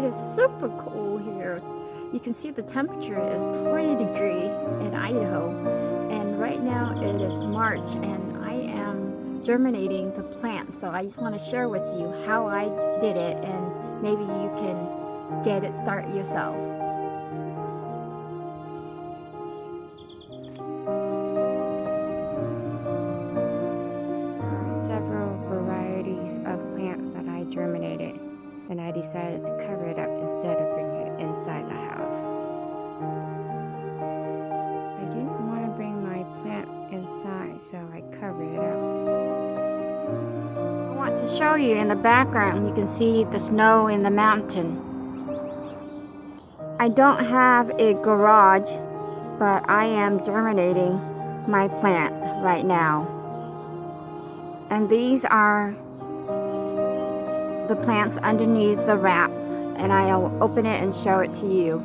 is super cool here. You can see the temperature is 20 degrees in Idaho, and right now it is March, and I am germinating the plant. So I just want to share with you how I did it, and maybe you can get it started yourself. Several varieties of plants that I germinated, and I decided to cover it up instead of bringing it inside the house. I didn't want to bring my plant inside, so I covered it up. I want to show you in the background, you can see the snow in the mountain. I don't have a garage, but I am germinating my plant right now. And these are the plants underneath the wrap, and I'll open it and show it to you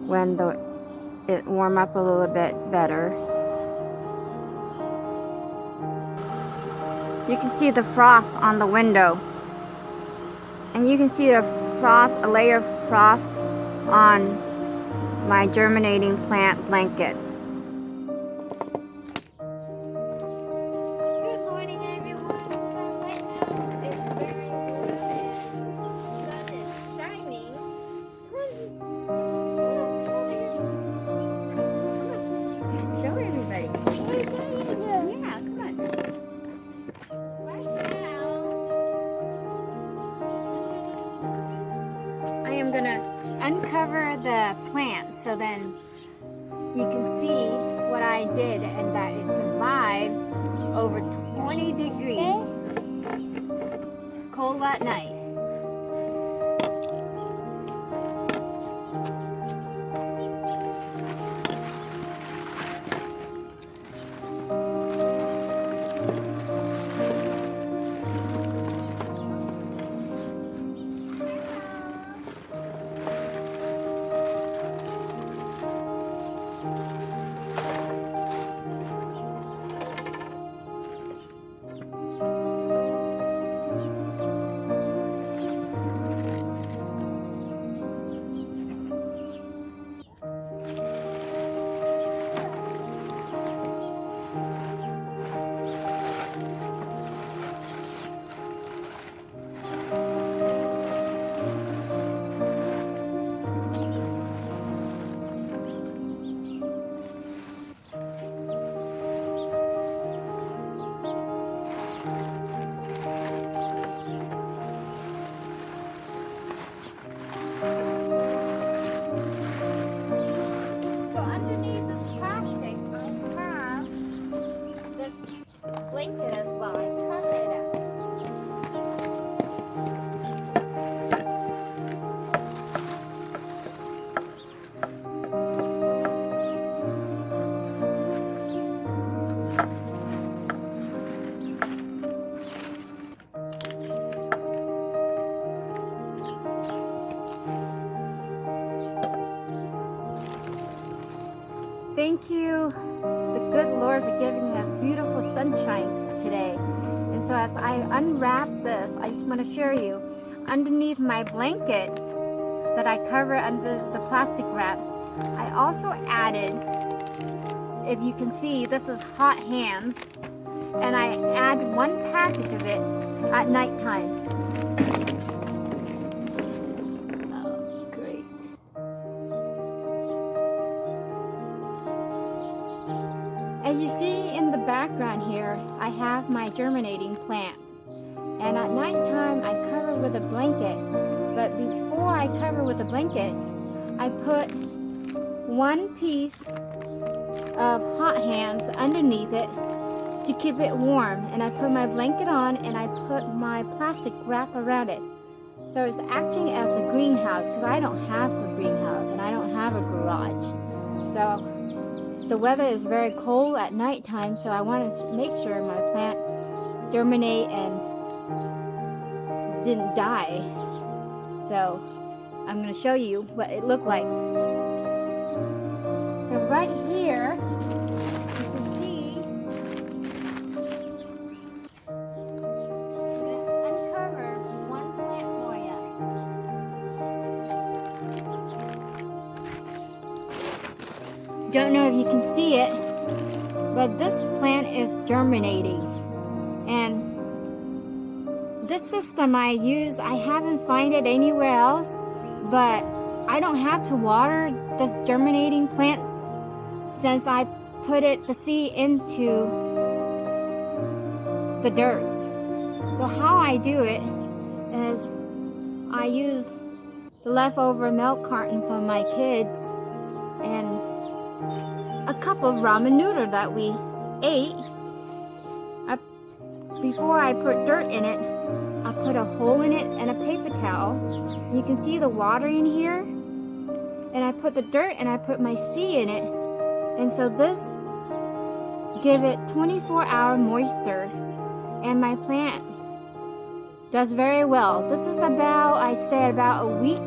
when it warm up a little bit better. You can see the frost on the window, and you can see a layer of frost on my germinating plant blanket. I'm gonna uncover the plant so then you can see what I did, and that it survived over 20 degrees cold at night. Blanket as well. I cover it up. Thank you, the good Lord, for giving us beautiful sunshine today. And so as I unwrap this, I just want to share you, underneath my blanket that I cover under the plastic wrap, I also added, if you can see, this is hot hands, and I add one package of it at nighttime. As you see in the background here, I have my germinating plants. And at nighttime, I cover with a blanket. But before I cover with a blanket, I put one piece of hot hands underneath it to keep it warm. And I put my blanket on, and I put my plastic wrap around it. So it's acting as a greenhouse, because I don't have a greenhouse and I don't have a garage. So the weather is very cold at nighttime, so I want to make sure my plant germinate and didn't die. So I'm going to show you what it looked like. So right here, you can see, I'm going to uncover one plant for you. don't know if you can see it, but this plant is germinating. And this system I use, I haven't found it anywhere else, but I don't have to water this germinating plant since I put the seed into the dirt. So how I do it is I use the leftover milk carton from my kids and a cup of ramen noodle that we ate. Before I put dirt in it, I put a hole in it and a paper towel. You can see the water in here. And I put the dirt and I put my seed in it. And so this give it 24-hour moisture. And my plant does very well. This is about, I say, about a week.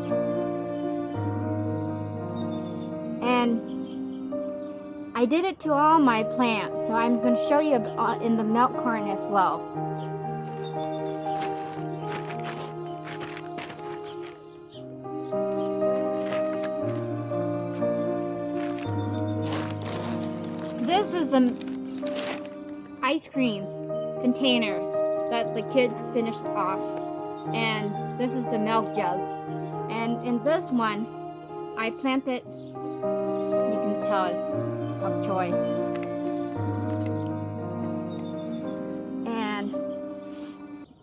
And I did it to all my plants, so I'm going to show you in the milk carton as well. This is the ice cream container that the kid finished off, and this is the milk jug. And in this one, I planted, you can tell it's bok choy. And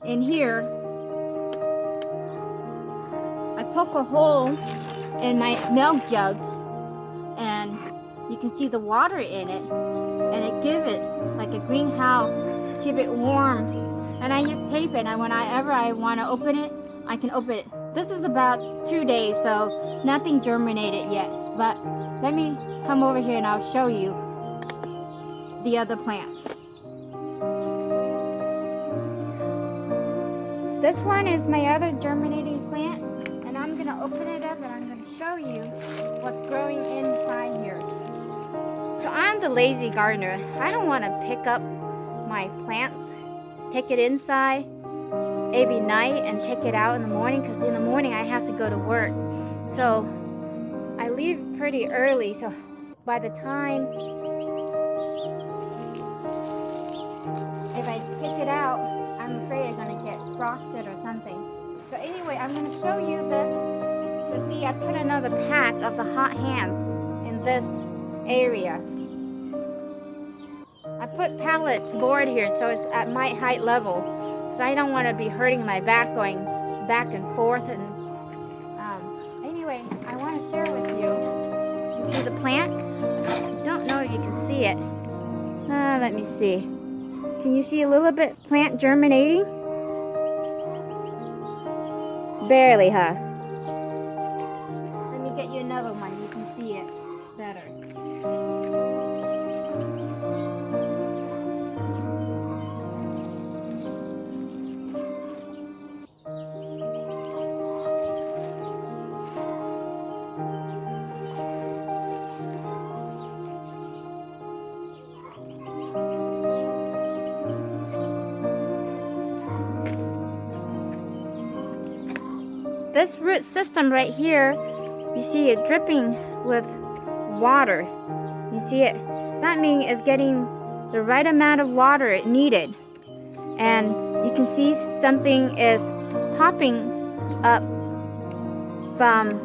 in here, I poke a hole in my milk jug, and you can see the water in it, and it give it like a greenhouse, keep it warm. And I just tape it, and whenever I want to open it, I can open it. This is about 2 days, so nothing germinated yet. But let me come over here and I'll show you the other plants. This one is my other germinating plant, and I'm going to open it up and I'm going to show you what's growing inside here. So I'm the lazy gardener. I don't want to pick up my plants, take it inside every night and take it out in the morning, because in the morning I have to go to work. So I leave pretty early, so by the time, if I take it out, I'm afraid it's going to get frosted or something. So anyway, I'm going to show you this. So see, I put another pack of the hot hands in this area. I put pallet board here so it's at my height level, because I don't want to be hurting my back going back and forth. And anyway, I want to share with you. You see the plant? I don't know if you can see it. Let me see. Can you see a little bit plant germinating? Barely, huh? Let me get you another one. You can see it better. This root system right here, you see it dripping with water. You see it? That means it's getting the right amount of water it needed. And you can see something is popping up from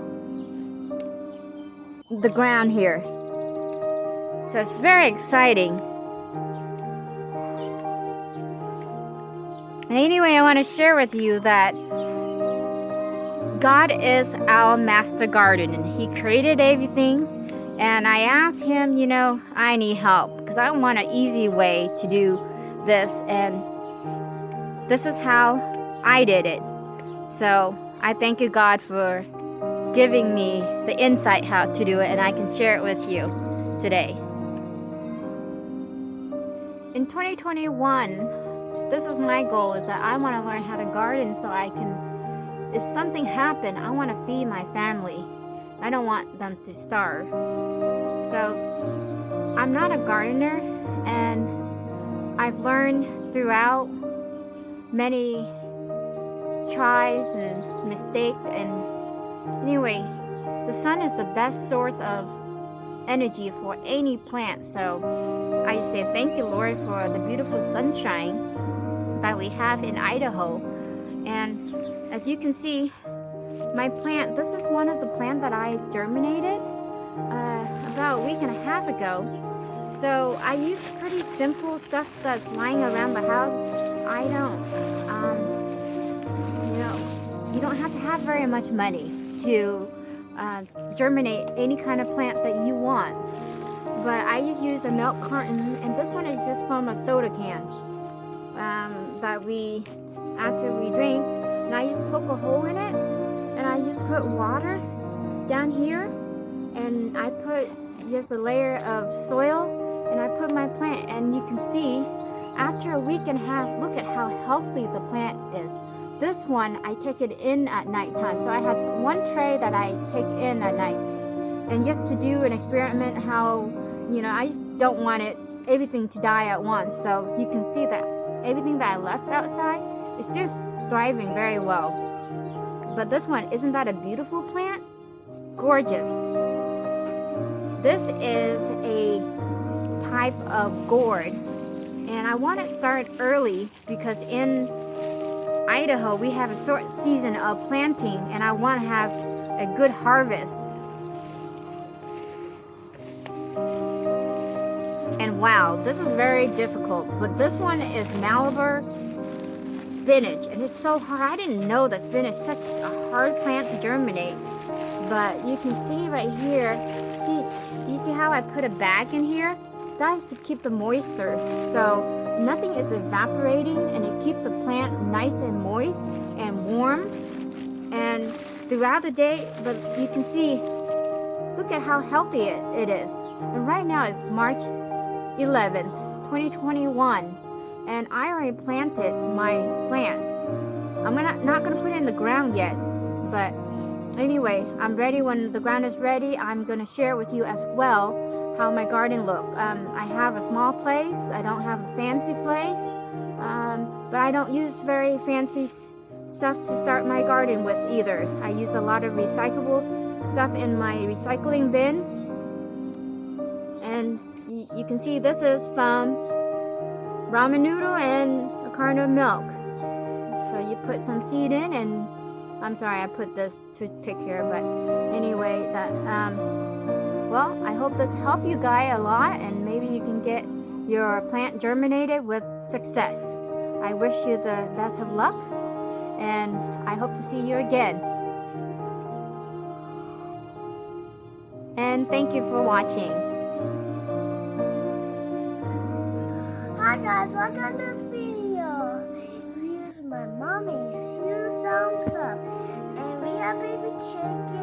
the ground here. So it's very exciting. And anyway, I want to share with you that God is our master gardener. He created everything, and I asked him, you know, I need help because I want an easy way to do this, and this is how I did it. So I thank you, God, for giving me the insight how to do it, and I can share it with you today. In 2021, this is my goal, is that I want to learn how to garden so I can, if something happened, I want to feed my family. I don't want them to starve. So I'm not a gardener, and I've learned throughout many tries and mistakes. And anyway, the sun is the best source of energy for any plant. So I just say thank you, Lord, for the beautiful sunshine that we have in Idaho. And as you can see, my plant, this is one of the plants that I germinated about a week and a half ago. So I use pretty simple stuff that's lying around the house. I don't, you don't have to have very much money to germinate any kind of plant that you want. But I just use a milk carton, and this one is just from a soda can that after we drink, and I just poke a hole in it, and I just put water down here, and I put just a layer of soil, and I put my plant, and you can see after a week and a half, look at how healthy the plant is. This one, I take it in at nighttime. So I had one tray that I take in at night. And just to do an experiment how, I just don't want everything to die at once. So you can see that everything that I left outside is still thriving very well. But this one, isn't that a beautiful plant? Gorgeous. This is a type of gourd. And I want to start early because in Idaho we have a short season of planting, and I want to have a good harvest. And wow, this is very difficult, but this one is Malabar spinach, and it's so hard. I didn't know that spinach is such a hard plant to germinate, but you can see right here, do you see how I put a bag in here? That is to keep the moisture, so nothing is evaporating, and it keeps the plant nice and moist and warm and throughout the day. But you can see, look at how healthy it is. And right now it's March 11th, 2021, and I already planted my plant. I'm not gonna put it in the ground yet, but anyway, I'm ready. When the ground is ready, I'm gonna share with you as well how my garden look. I have a small place. I don't have a fancy place, but I don't use very fancy stuff to start my garden with either. I use a lot of recyclable stuff in my recycling bin, and you can see this is from ramen noodle and a carton of milk. So you put some seed in, and I'm sorry I put this toothpick here, but anyway, well, I hope this helped you guys a lot, and maybe you can get your plant germinated with success. I wish you the best of luck, and I hope to see you again. And thank you for watching. Hi guys, welcome to this video. Here's my mommy's huge thumbs up, and we have baby chicken.